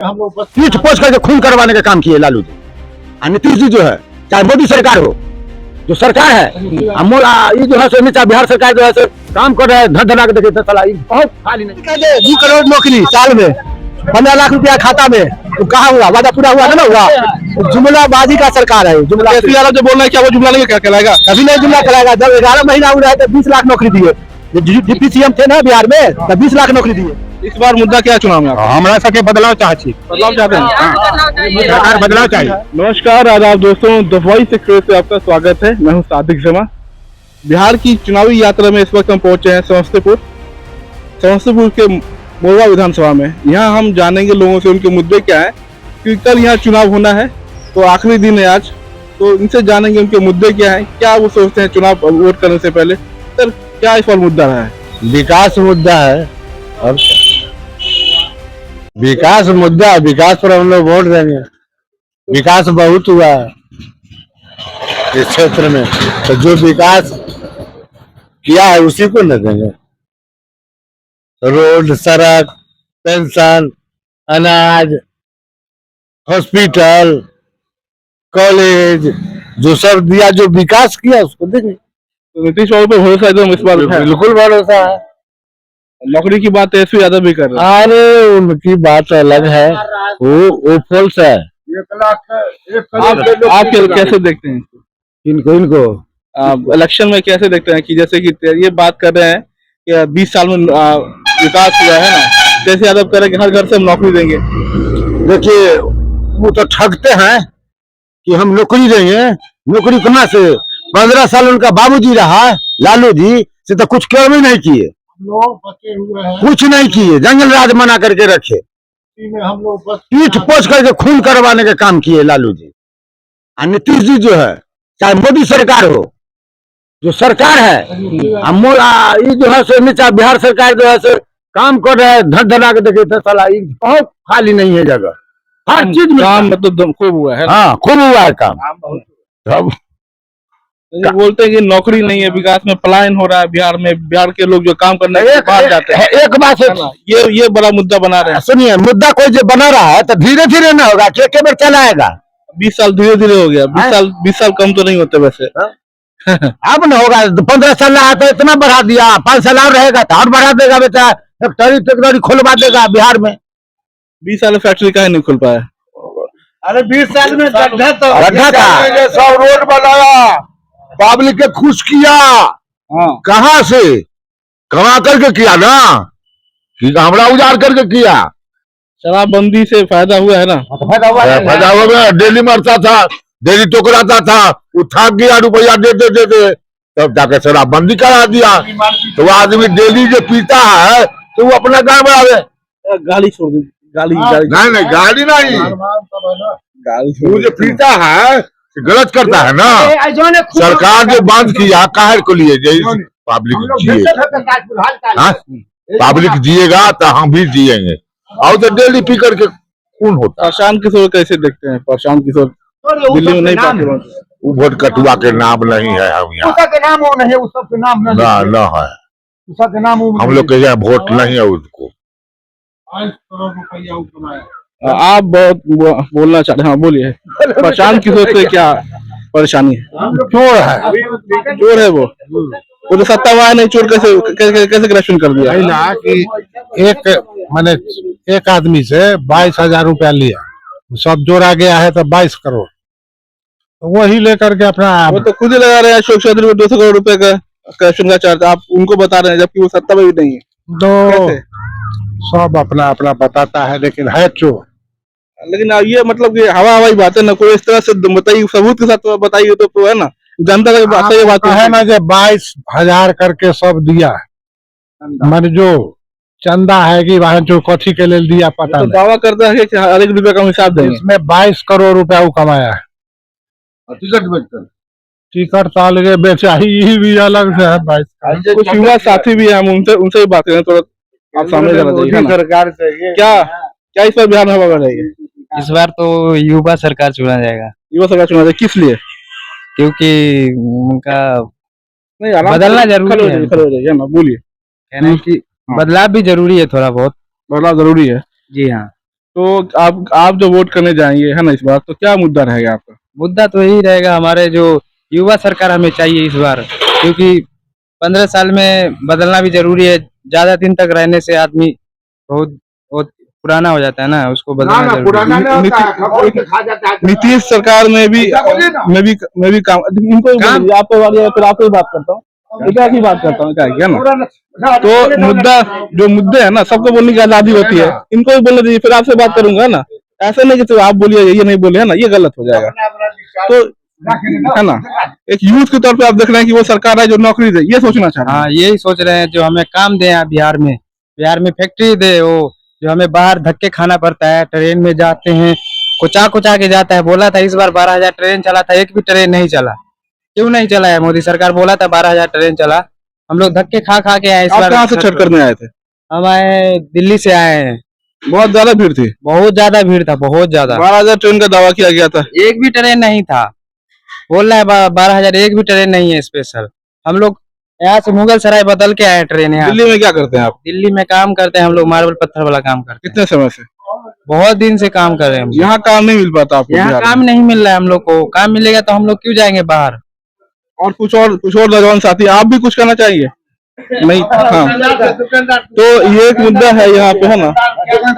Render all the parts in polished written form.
हम लोग पीठ पोछ करके खून करवाने का काम किए लालू जी। और नीतीश जी जो है, चाहे मोदी सरकार हो, जो सरकार है, ये जो है सो नीचा बिहार सरकार जो है सो काम कर रहा है, धड़ धड़ा के देखिए साला बहुत खाली नहीं। 2 करोड़ नौकरी साल में, 15 लाख रुपया खाता में, तो कहाँ हुआ? वादा पूरा हुआ ना हुआ? जुमलाबाजी का सरकार है। जुमला जो बोल रहा है क्या वो जुमला नहीं क्या कहलाएगा? कभी नहीं जुमला कहलाएगा। जब 11 महीना हुआ है तो 20 लाख नौकरी दिए। डिप्टी सीएम थे ना बिहार में, तब 20 लाख नौकरी दिए। इस बार मुद्दा क्या चुनाव में? हमारा सबके बदलाव चाहती, बदलाव चाहते हैं। सरकार बदलाव चाहिए। नमस्कार, आदाब दोस्तों, द वॉइस एक्सप्रेस से आपका स्वागत है। मैं हूं सादिक जमा। बिहार की चुनावी यात्रा में इस वक्त हम पहुंचे हैं समस्तीपुर के मोरवा विधानसभा में। यहाँ हम जानेंगे लोगों से उनके मुद्दे क्या है, क्योंकि कल यहाँ चुनाव होना है, तो आखिरी दिन है आज। तो इनसे जानेंगे उनके मुद्दे क्या है, क्या वो सोचते हैं चुनाव वोट करने से पहले। सर, क्या इस पर मुद्दा रहा है? विकास मुद्दा है और विकास मुद्दा, विकास पर हम लोग वोट देंगे। विकास बहुत हुआ है इस क्षेत्र में, तो जो विकास किया है उसी को न देंगे। रोड, सड़क, पेंशन, अनाज, हॉस्पिटल, कॉलेज, जो सब दिया, जो विकास किया उसको देंगे। तो नीतीश बाबू पे भरोसा एकदम इस बार है? बिल्कुल भरोसा है। नौकरी की बात तेजस्वी यादव भी कर रहे हैं। अरे उनकी बात अलग है, वो फॉल्स है। आप कैसे देखते हैं इनको इलेक्शन में कैसे देखते हैं कि जैसे कि ये बात कर रहे हैं कि 20 साल में विकास हुआ है ना, तेजस्वी यादव कह रहे हैं कि हर घर से हम नौकरी देंगे। देखिए, वो तो ठगते हैं कि हम नौकरी देंगे। नौकरी कहाँ से? 15 साल उनका बाबूजी रहा, लालू जी से तो कुछ काम ही नहीं किए, बचे हुए हैं। कुछ नहीं किए। जंगल राज बना करके रखे, हम लोग बस पीठ पोछ करके खून करवाने का काम किए लालू जी। और नीतीश जी जो है, चाहे मोदी सरकार हो, जो सरकार है, ये जो है सो नीचा बिहार सरकार जो है सो काम कर रहा है, धड़ धड़ा के देखिए साला बहुत खाली नहीं है जगह, हर चीज में काम मतलब खूब हुआ है। हाँ, खूब हुआ है काम। तब ये बोलते हैं कि नौकरी नहीं है, विकास में पलायन हो रहा है बिहार में, बिहार के लोग जो काम करने के बाहर जाते हैं। एक बात है, ये बड़ा मुद्दा बना रहे हैं। सुनिए, मुद्दा कोई जो बना रहा है तो धीरे धीरे ना होगा, के बार चलाएगा। 20 साल धीरे धीरे हो गया। 20 साल कम तो नहीं होते वैसे। अब न होगा। 15 साल रहा तो इतना बढ़ा दिया, 5 साल और रहेगा तो और बढ़ा देगा। बेटा फैक्ट्री खुलवा देगा बिहार में। 20 साल फैक्ट्री काहे नहीं खुल पाया? अरे 20 साल में गड्ढा था, सब रोड बनाया, पब्लिक के खुश किया। कहाँ से? कमा करके किया ना, हमरा उजाड़ करके किया। शराबबंदी से फायदा हुआ है ना? फायदा हुआ। डेली मरता था, डेली टोकराता था, वो थक गया, रुपया दे तब जाके शराबबंदी करा दिया। तो वो आदमी डेली जो पीता है तो वो अपना काम बढ़ावे। गाली छोड़ दी। गाली नहीं, गाड़ी नहीं, गाली वो जो पीता है गलत करता है ना। सरकार ने बंद किया, काहे को लिए? पब्लिक जिए, पब्लिक जिएगा तो हम भी जिएंगे। और तो डेली पी करके कौन होता? प्रशांत किशोर कैसे देखते हैं? प्रशांत किशोर दिल्ली में नहीं पाते। वो वोट कटुआ के नाम नहीं है। हम यहाँ नाम वो नहीं है, उस सबके नाम न है, उसका नाम हम लोग के यहाँ वोट नहीं है उसको। आप बहुत बोलना चाहते हैं? हाँ, बोलिए। प्रशांत किशोर से क्या परेशानी है? चोर है वो तो सत्ता हुआ नहीं, चोर कैसे करेक्शन कर दिया? ना कि एक आदमी से 22,000 रुपया लिया, सब जोड़ा गया है तो 22 करोड़, तो वही लेकर के अपना वो तो खुद ही लगा रहे हैं। अशोक चौधरी को 200 करोड़ रुपए का करेक्शन का चार्ज आप उनको बता रहे हैं, जबकि वो सत्ता में भी नहीं है। तो सब अपना अपना बताता है, लेकिन है चोर। लेकिन ये मतलब कि हवाई बातें ना, कोई इस तरह से बताइए, सबूत के साथ बताइए तो है ना, जनता का बात ये बात है ना। जो 22,000 करके सब दिया, मन जो चंदा है कि वहाँ जो कथी के लिए दिया पता तो नहीं। दावा करता है कि हर एक रुपए का हिसाब देंगे। इसमें 22 करोड़ रुपया वो कमाया है। टिकट तो अलग बेचा ही भी अलग से है। 22 कुछ युवा साथी भी है, हम उनसे भी बात करें थोड़ा। आप सामने जाना चाहिए सरकार से क्या इस बार बिहार में हवा रहेगी? इस बार तो युवा सरकार चुना जाएगा। युवा सरकार चुना जाएगा, किस लिए? क्योंकि उनका नहीं, आराम बदलना से जरूरी है। खड़े हो जाइए ना, बोलिए। कहना है कि बदलाव भी जरूरी है, थोड़ा बहुत बदलाव जरूरी है। जी हाँ। तो आप जो वोट करने जाएंगे है ना इस बार, तो क्या मुद्दा रहेगा आपका? मुद्दा तो यही रहेगा, हमारे जो युवा सरकार हमें चाहिए इस बार, क्योंकि 15 साल में बदलना भी जरूरी है। ज्यादा दिन तक रहने से आदमी बहुत बहुत पुराना हो जाता है ना, उसको ना बदलना ना जरूरी पुराना है। नहीं होता है, खगोल के खा जाता है। नीतीश सरकार में भी ऐसा बोलिए ना। मैं भी काम इनको काम- बोलिए, आपको वाली फिर आपको ही बात करता हूँ, इधर की बात करता हूँ, क्या है ना। पुराना तो मुद्दा जो मुद्दे है ना, सबको बोलने की आजादी होती है, इनको भी बोलने दीजिए, फिर आपसे बात करूंगा ना। ऐसा नहीं कि तो आप बोलिए ये नहीं बोले, है ना, ये गलत हो जाएगा। तो है ना, एक यूथ के तौर पे आप देख रहे हैं कि वो सरकार है जो नौकरी दे, ये सोचना चाह रहे हैं। हाँ, यही सोच रहे हैं, जो हमें काम दे यहाँ बिहार में फैक्ट्री दे, वो जो हमें बाहर धक्के खाना पड़ता है, ट्रेन में जाते हैं कुचा कुचा के जाता है। बोला था इस बार 12,000 ट्रेन चला था, एक भी ट्रेन नहीं चला। क्यों नहीं चला है? मोदी सरकार बोला था 12,000 ट्रेन चला, हम लोग धक्के खा खा के आए इस आप बार। कहाँ से छठ करने आए थे? हम आए दिल्ली से आए हैं। बहुत ज्यादा भीड़ थी, बहुत ज्यादा भीड़ था, बहुत ज्यादा। 12,000 ट्रेन का दावा किया गया था। एक भी ट्रेन नहीं था। बोल रहा है 12,000, एक भी ट्रेन नहीं है स्पेशल। हम लोग यहाँ से मुगल सराय बदल के आए ट्रेन यहाँ। दिल्ली में क्या करते हैं आप? दिल्ली में काम करते हैं हम लोग, मार्बल पत्थर वाला काम करते हैं। कितने समय से? बहुत दिन से काम कर रहे हैं हम लोग। यहाँ काम नहीं मिल पाता आपको? यहाँ बिहार काम में? नहीं मिल रहा है हम लोग को। काम मिलेगा तो हम लोग क्यों जाएंगे बाहर? और कुछ और नौजवान साथी, आप भी कुछ कहना चाहेंगे? नहीं, हाँ। तो ये एक मुद्दा है यहाँ पे, है ना,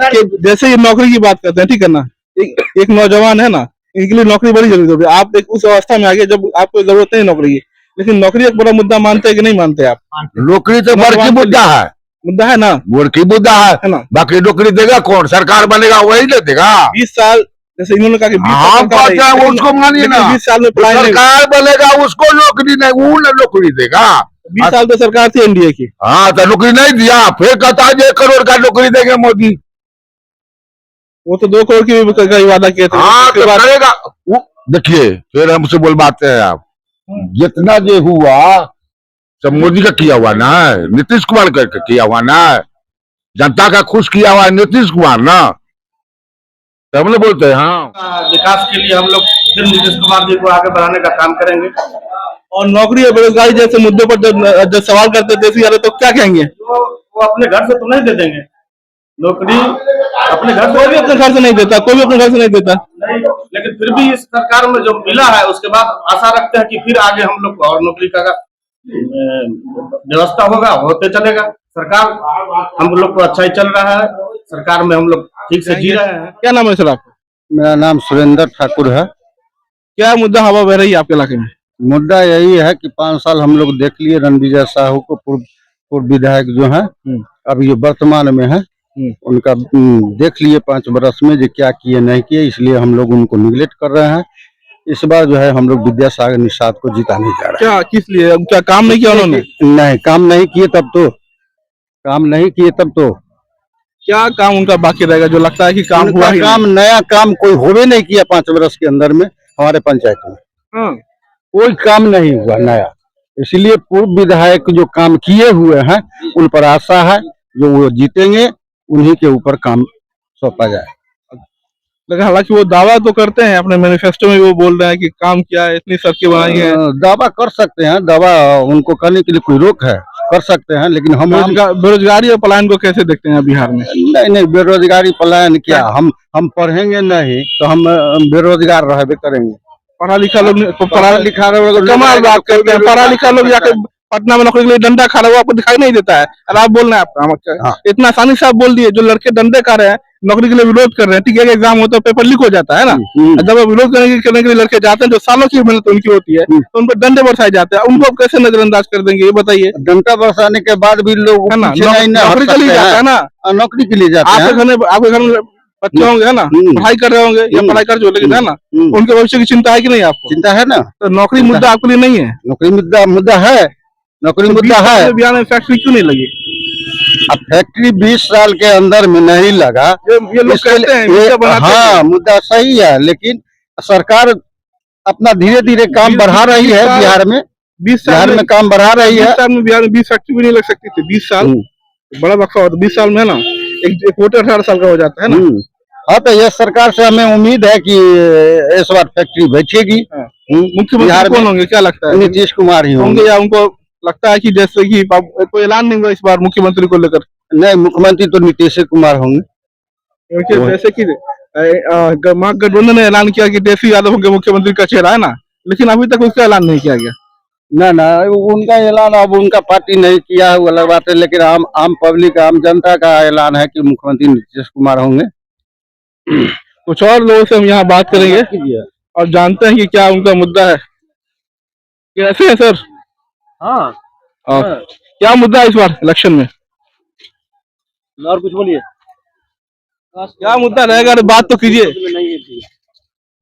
कि जैसे ये नौकरी की बात करते हैं, ठीक है ना, एक नौजवान है ना, इनके लिए नौकरी बड़ी जरूरी है। आप एक उस अवस्था में आ गए जब आपको जरूरत नहीं नौकरी की, लेकिन नौकरी एक बड़ा मुद्दा मानते हैं कि नहीं मानते आप? नौकरी तो बड़की मुद्दा है, मुद्दा है ना, बड़की मुद्दा है है। ना। बाकी नौकरी देगा कौन? सरकार बनेगा वही ना देगा। 20 साल जैसे इन्होंने कहा कि 20 हाँ, साल सरकार बात है, रही, उसको मानिए लेकिन ना। 20 साल में पढ़ाई नहीं, सरकार बनेगा उसको नौकरी नहीं, वो ना नौकरी देगा। 20 साल तो सरकार थी एनडीए की। हाँ, तो नौकरी नहीं दिया, फिर कहता है 1 करोड़ का नौकरी देंगे मोदी। वो तो 2 करोड़ की भी का वादा किए थे। हाँ, उसके तो बाद करेगा। देखिए, फिर हमसे बोलवाते हैं आप। जितना जो हुआ सब मोदी का किया हुआ ना, नीतीश कुमार का किया हुआ ना, जनता का खुश किया हुआ है नीतीश कुमार ना, तो हम लोग बोलते हैं हाँ। विकास के लिए हम लोग फिर नीतीश कुमार जी को आगे बढ़ाने का काम करेंगे। और नौकरी और बेरोजगारी जैसे मुद्दों पर जब सवाल करते देसी वाले, तो क्या कहेंगे? वो अपने घर से तो नहीं दे देंगे नौकरी, अपने घर कोई भी अपने घर से नहीं देता, कोई भी अपने घर से नहीं देता। नहीं, लेकिन फिर भी इस सरकार में जो मिला है उसके बाद आशा रखते हैं कि फिर आगे हम लोग को और नौकरी का व्यवस्था होगा, होते चलेगा। सरकार हम लोग को अच्छा ही चल रहा है, सरकार में हम लोग ठीक से जी रहे हैं। क्या नाम है सर आपका? मेरा नाम सुरेंद्र ठाकुर है। क्या मुद्दा हवा बह रही है आपके इलाके में? मुद्दा यही है कि 5 साल हम लोग देख लिए रणविजय साहू को, पूर्व विधायक जो है, अभी जो वर्तमान में है, उनका देख लिए 5 वर्ष में जो क्या किए नहीं किए, इसलिए हम लोग उनको निगलेक्ट कर रहे हैं। इस बार जो है हम लोग विद्यासागर निषाद को जिताने जा रहे क्या किस लिए? क्या काम नहीं किया उन्होंने? हैं। नहीं, काम नहीं किए तब तो, काम नहीं किए तब तो क्या काम उनका बाकी रहेगा जो लगता है कि काम हुआ उनका ही काम, नया काम कोई होवे नहीं किया 5 वर्ष के अंदर में हमारे पंचायत में। नहीं? हाँ। कोई काम नहीं हुआ नया, इसलिए पूर्व विधायक जो काम किए हुए हैं उन पर आशा है, जो वो जीतेंगे उन्हीं के ऊपर काम सौंपा जाए। लेकिन हालांकि वो दावा तो करते हैं, अपने मैनिफेस्टो में वो बोल रहे हैं कि काम किया है, इतनी सड़कें बनाई हैं। दावा कर सकते हैं, दावा उनको करने के लिए कोई रोक है, कर सकते हैं, लेकिन हम बेरोजगारी और पलायन को कैसे देखते हैं बिहार में? नहीं, बेरोजगारी पलायन क्या, हम पढ़ेंगे नहीं तो हम बेरोजगार रहबे करेंगे। पढ़ा लिखा लोग लोग कमाल बात करते हैं, पढ़ा लिखा लोग जाके पटना में नौकरी के लिए डंडा खा रहा है, वो आपको दिखाई नहीं देता है, और आप बोल रहे हैं हाँ। इतना आसानी से आप बोल दिए। जो लड़के डंडे खा रहे हैं, नौकरी के लिए विरोध कर रहे हैं, ठीक है, एग्जाम होता है, पेपर लीक हो जाता है ना, जब वो विरोध करने के लिए लड़के जाते हैं, जो सालों की मेहनत उनकी होती है, तो उन पर डंडे बरसाए जाते हैं, उनको कैसे नजरअंदाज कर देंगे, ये बताइए। डंडा बरसाने के बाद भी लोग है ना, पीछे नहीं नौकरी के लिए हट सकते जाता है ना, हैं। नौकरी के लिए जाते हैं। आपके घर में बच्चे होंगे, है ना, पढ़ाई कर रहे होंगे या पढ़ाई कर जो, लेकिन है ना, उनके भविष्य की चिंता है कि नहीं आपको? चिंता है ना, तो नौकरी मुद्दा आपके लिए नहीं है? नौकरी मुद्दा है, नौकरी मुद्दा है। बिहार में फैक्ट्री क्यों नहीं लगी? अब फैक्ट्री 20 साल के अंदर में नहीं लगा, ये लोग कहते हैं, मुद्दा बनाते हैं। हाँ, मुद्दा सही है, लेकिन सरकार अपना धीरे धीरे काम बढ़ा रही है बिहार में। 20 साल बिहार में काम बढ़ा रही है। 20 साल में बिहार में 20 फैक्ट्री भी नहीं लग सकती थी। 20 साल बड़ा बक्सा होता, 20 साल में है ना, एक वोटर 18 साल का हो जाता है ना। हाँ, तो यह सरकार से हमें उम्मीद है कि इस बार फैक्ट्री बैठेगी। मुख्यमंत्री कौन होंगे, क्या लगता है? नीतीश कुमार ही होंगे, या उनको लगता है कि जैसे कि कोई ऐलान नहीं हुआ इस बार मुख्यमंत्री को लेकर? नहीं, मुख्यमंत्री तो नीतीश कुमार होंगे। क्योंकि जैसे कि महागठबंधन ने ऐलान किया कि तेजस्वी यादव होंगे मुख्यमंत्री का चेहरा है ना, लेकिन अभी तक उसका ऐलान नहीं किया गया। ना ना, उनका ऐलान अब उनका पार्टी नहीं किया है वो अलग बात है, लेकिन आम पब्लिक, आम जनता का ऐलान है कि मुख्यमंत्री नीतीश कुमार होंगे। कुछ और लोगों से हम यहाँ बात करेंगे और जानते हैं कि क्या उनका मुद्दा है। कैसे है सर? हाँ, और क्या मुद्दा है इस बार इलेक्शन में? और कुछ बोलिए। क्या मुद्दा रहेगा? अरे बात तो कीजिए।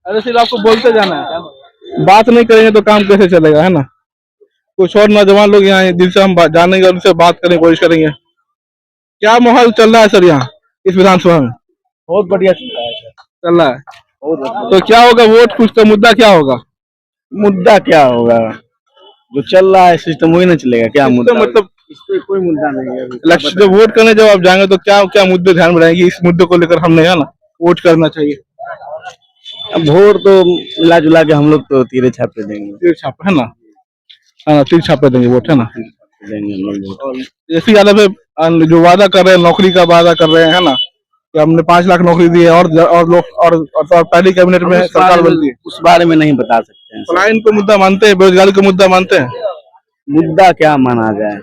अरे सिर्फ आपको बोलते जाना है, बात नहीं करेंगे तो काम कैसे चलेगा, है ना। कुछ और नौजवान लोग यहाँ जिनसे हम जानेंगे, उनसे बात करने की कोशिश करेंगे। क्या माहौल चल रहा है सर यहाँ इस विधानसभा में? बहुत बढ़िया चल रहा है। तो क्या होगा वोट? कुछ तो मुद्दा क्या होगा? मुद्दा क्या होगा? जो चल रहा है सिस्टम वही ना चलेगा। क्या मुद्दा? मतलब इस पे कोई मुद्दा नहीं है। इलेक्शन जब वोट करने जब आप जाएंगे तो क्या क्या मुद्दे ध्यान में रहेंगे? इस मुद्दे को लेकर हमने, है ना, वोट करना चाहिए। अब वोट तो मिला जुला के हम लोग तो तीरे छापे देंगे। तीर छापे, है ना, तीर छापे देंगे वोट, है ना। देंगे हम लोग वोट। जैसे यादव है जो वादा कर रहे हैं, नौकरी का वादा कर रहे हैं, है ना, कि हमने 5 लाख नौकरी दी है और लोग और पहली कैबिनेट में सरकार बनती है। उस बारे में नहीं बता सकते हैं। पलायन को मुद्दा मानते हैं, बेरोजगारी को मुद्दा मानते हैं। मुद्दा क्या माना जाए?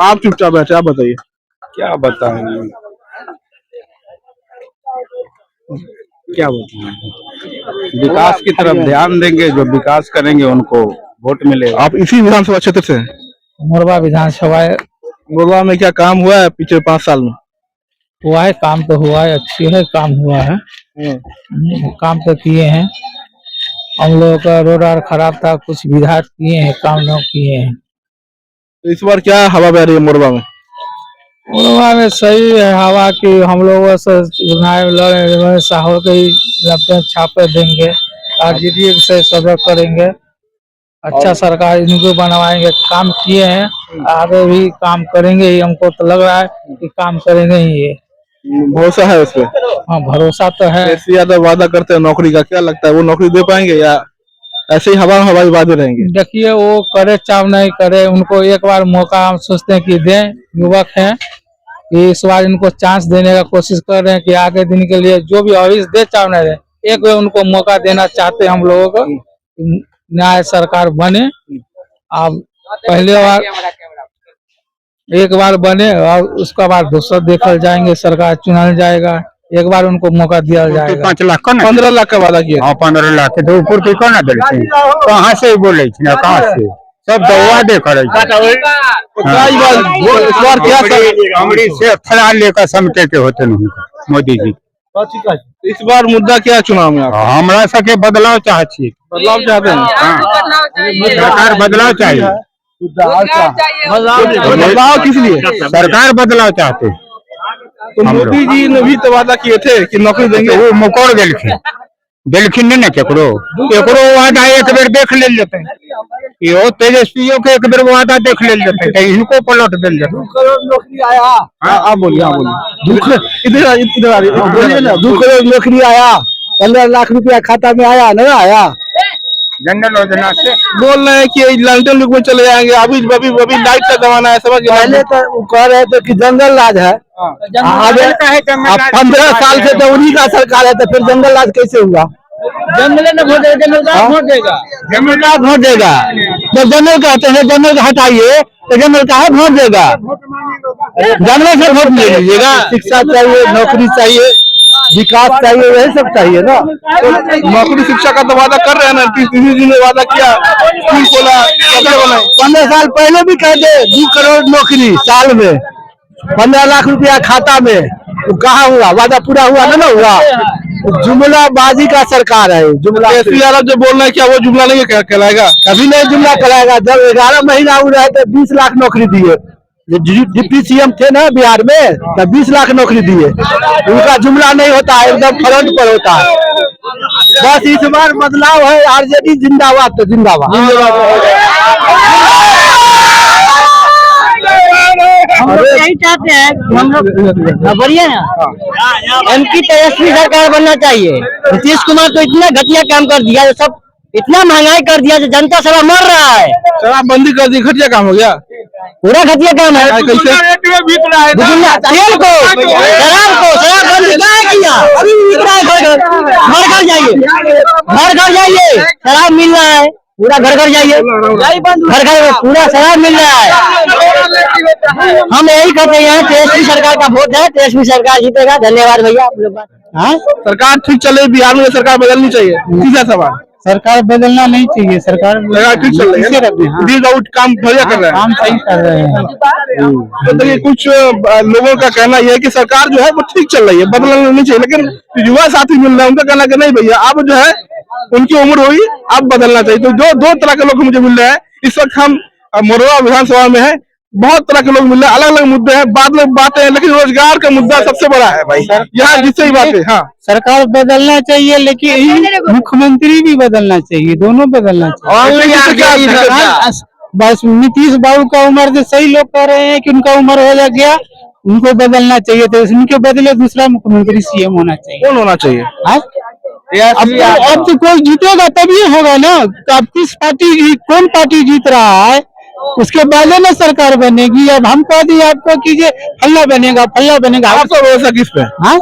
आप चुपचाप बैठे, आप बताइए। क्या बताएंगे? क्या बताएं? विकास की तरफ ध्यान देंगे, जो विकास करेंगे उनको वोट मिलेगा। आप इसी विधानसभा क्षेत्र से हैं? मोरबा विधानसभा मोरबा में क्या काम हुआ है पिछले 5 साल में? हुआ है, काम तो हुआ है, अच्छी है, काम हुआ है, काम तो किए हैं। हम लोगों का रोड और खराब था, कुछ विधायक किए हैं, काम न किए हैं। तो इस बार क्या हवा बह रही है मोरबा में? मोरबा में सही है हवा की। हम लोगों से चुनाव साहब के ही छापे देंगे, आरजेडी से सदर करेंगे, अच्छा सरकार इनको बनवाएंगे। काम किए हैं, आगे भी काम करेंगे ही। हमको तो लग रहा है कि काम करेंगे ही ये। भरोसा है उस पर? हाँ, भरोसा तो है। तेजस्वी यादव वादा करते हैं नौकरी का, क्या लगता है वो नौकरी दे पाएंगे या ऐसे ही हवाई वादे रहेंगे? देखिए, वो करे चाहे नहीं करे, उनको एक बार मौका हम सोचते हैं कि दें। युवक हैं कि इस बार इनको चांस देने का कोशिश कर रहे हैं कि आगे दिन के लिए जो भी भविष्य दे चाहे नहीं दे, एक बार उनको मौका देना चाहते हैं हम लोगों को। न्याय सरकार बने। अब पहले बार एक बार बने और उसका बाद दूसरा देखल जाएंगे, सरकार चुना जाएगा। एक बार उनको मौका दिया जाएगा। 5 लाख का ना 15 लाख का वादा किया। हाँ 15 लाख के तो ऊपर के कौन देलते कहाँ से बोले ना, कहाँ से सब दवा दे करे। इस बार क्या हमरी से फला लेकर समटे के होते नहीं मोदी जी। इस बार मुद्दा क्या चुनाव में? आप हमरा सके बदलाव चाहती, बदलाव चाहते हैं? सरकार बदलाव चाहिए। बदलाव किस लिए? सरकार बदलाव चाहते। तो मोदी जी ने भी तो वादा किए थे कि नौकरी देंगे। वो मुकोड़ दिलखिन नहीं ना केकरो वादा एक बेर देख ले लेते। यो तेजस्वियों के एक बेर वादा देख ले लेते तो इनको पलट दिल जाते। 2 करोड़ नौकरी आया। आप बोलिए, आप बोलिए। इधर आ रही बोलिए ना। 2 करोड़ नौकरी आया, 15 लाख रुपया खाता में आया, नहीं आया? जनरल योजना से बोल रहे हैं कि लंदन युग में चले जाएंगे। अभी लाइट का जमाना है, समझ। पहले तो वो कह रहे थे कि जंगल राज है। अब 15 साल से तो उन्हीं का सरकार है, तो फिर जंगल राज कैसे हुआ? जंगल ने वोट देगा, जंगल देगा, वोट देगा। जब जंगल कहते हैं जंगल का हटाइए तो जंगल का है वोट देगा। जंगल से वोट ले लीजिएगा। शिक्षा चाहिए, नौकरी चाहिए, विकास चाहिए, यही सब चाहिए ना। तो नौकरी शिक्षा का तो वादा कर रहे हैं ना। किसी जी ने वादा किया, स्कूल खोला, 15 साल पहले भी कहते 2 करोड़ नौकरी साल में, 15 लाख रुपया खाता में। तो कहाँ हुआ? वादा पूरा हुआ ना हुआ। जुमलाबाजी का सरकार है। जुमला यादव जो बोल रहे हैं, क्या वो जुमला नहीं कहलाएगा? कभी नहीं जुमला कहलाएगा। जब 11 महीना हुआ है तो 20 लाख नौकरी दिए। डिप्टी सीएम थे ना बिहार में, तब 20 लाख नौकरी दिए। उनका जुमला नहीं होता है, एकदम फ्रंट पर होता है। बस इस बार बदलाव है। आरजेडी जिंदाबाद, तो जिंदाबाद। हम लोग यही चाहते हैं कि हम लोग बढ़िया ना एमपी तेजस्वी सरकार बनना चाहिए। नीतीश कुमार तो इतना घटिया काम कर दिया, जो सब इतना महंगाई कर दिया, जो जनता सारा मर रहा है। शराबबंदी कर दी, घटिया काम हो गया। पूरा घटिया काम है। कैसे? तेल को, शराब को, शराबबंदी लगाया किया, अभी भी बिक रहा है घर घर घर जाइए, शराब मिल रहा है पूरा, घर घर जाइए, घर घर पूरा शराब मिल रहा है। हम यही कहते हैं तेजस्वी सरकार का वोट है, तेजस्वी सरकार जीतेगा। धन्यवाद भैया आप लोग। हाँ सरकार ठीक चले, बिहार में सरकार बदलनी चाहिए, सीधा सवाल। सरकार बदलना नहीं चाहिए, सरकार ठीक चल रही है, डील आउट काम बढ़िया कर रहे हैं, काम सही कर रहे हैं। तो देखिए कुछ लोगों का कहना यह है कि सरकार जो है वो ठीक चल रही है, बदलना नहीं चाहिए, लेकिन युवा साथी मिल रहे हैं उनका कहना कि नहीं भैया अब जो है उनकी उम्र हुई, अब बदलना चाहिए। तो जो दो तरह के लोग मुझे मिल रहे हैं इस वक्त, हम मोरवा विधानसभा में है, बहुत तरह के लोग मिल रहे हैं, अलग अलग मुद्दे हैं, बातें हैं, लेकिन रोजगार का मुद्दा सबसे बड़ा है भाई यहाँ, जिससे ही बात है। हाँ सरकार बदलना चाहिए, लेकिन मुख्यमंत्री भी बदलना चाहिए, दोनों बदलना चाहिए। बस नीतीश बाबू का उम्र जो सही लोग कह रहे हैं कि उनका उम्र हो गया, उनको बदलना चाहिए, तो उनके बदले दूसरा मुख्यमंत्री सीएम होना चाहिए। कौन होना चाहिए? अब तो कोई जीतेगा तभी होगा ना, तो अब किस पार्टी, कौन पार्टी जीत रहा है उसके बाद ना सरकार बनेगी। अब हम कह दिए आपको कीजिए फल्ला बनेगा, फल्ला बनेगा। आपका भरोसा किस पे? हाँ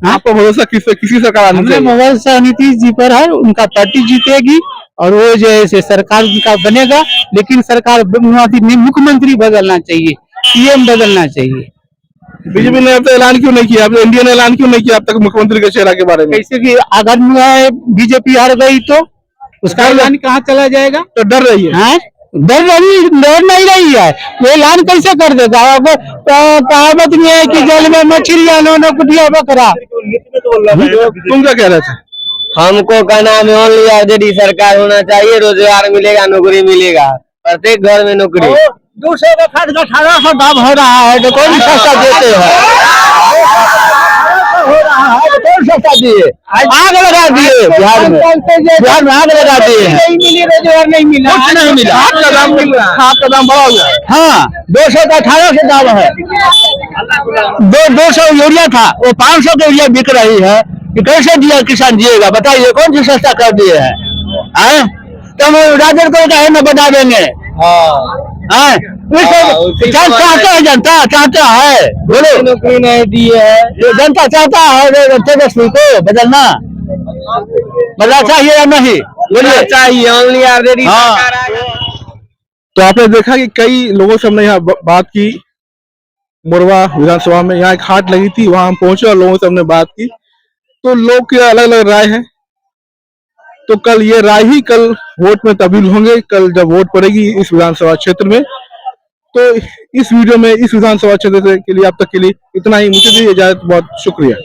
आपका भरोसा किस पे? किसी सरकार आनी चाहिए? भरोसा नीतीश जी पर है, उनका पार्टी जीतेगी और वो जो है सरकार का बनेगा, लेकिन सरकार मुख्यमंत्री बदलना चाहिए, सीएम बदलना चाहिए। बीजेपी ने अब तक ऐलान क्यों नहीं किया, इंडिया ने ऐलान क्यों नहीं किया अब तक मुख्यमंत्री के चेहरा के बारे में? कैसे कि अगर बीजेपी हार गई तो उसका ऐलान कहाँ चला जाएगा? तो डर रही है, डर नहीं रही है, वो ऐलान कैसे कर देगा? अब कहावत में है कि जल में मछलियां, नो कुटिया बकरा। तुम क्या कह रहे थे? हमको का नाम है ओनली आरजेडी सरकार होना चाहिए, रोजगार मिलेगा, नौकरी मिलेगा, प्रत्येक घर में नौकरी। 200 का खाद का 1800 दाम हो रहा है, तो कौन सस्ता देते हैं? हो रहा है तो कौन सस्ता दिए? आग लगा दिए बिहार में आग लगा दिए हैं, नहीं मिली, रोजगार नहीं मिला, कुछ नहीं मिला, खाद का दाम मिल रहा है, खाद का दाम बढ़ा हुआ है। हाँ 200 का 1800 दाम है, 200 यूरिया था वो 500 का यूरिया बिक रही है, कि कैसे दिया किसान जिएगा बताइए? कौन सी सस्ता कर दिए हैं? तो हम राजन को कहे न बता देंगे। चाहता है जनता, चाहता है, बोलो नौकरी नहीं दी है, जनता चाहता है तेजस्वी को बदलना चाहिए या नहीं? बोलिए चाहिए, ओनली आरजेडी सरकार आएगा। तो आपने देखा कि कई लोगों से हमने यहाँ बात की, मोरवा विधानसभा में यहाँ एक हाट लगी थी, वहां हम पहुंचे और लोगों से हमने बात की, तो लोग की अलग अलग राय है। तो कल ये राय ही कल वोट में तब्दील होंगे, कल जब वोट पड़ेगी इस विधानसभा क्षेत्र में। तो इस वीडियो में इस विधानसभा क्षेत्र के लिए अब तक के लिए इतना ही, मुझे दी इजाजत, बहुत शुक्रिया।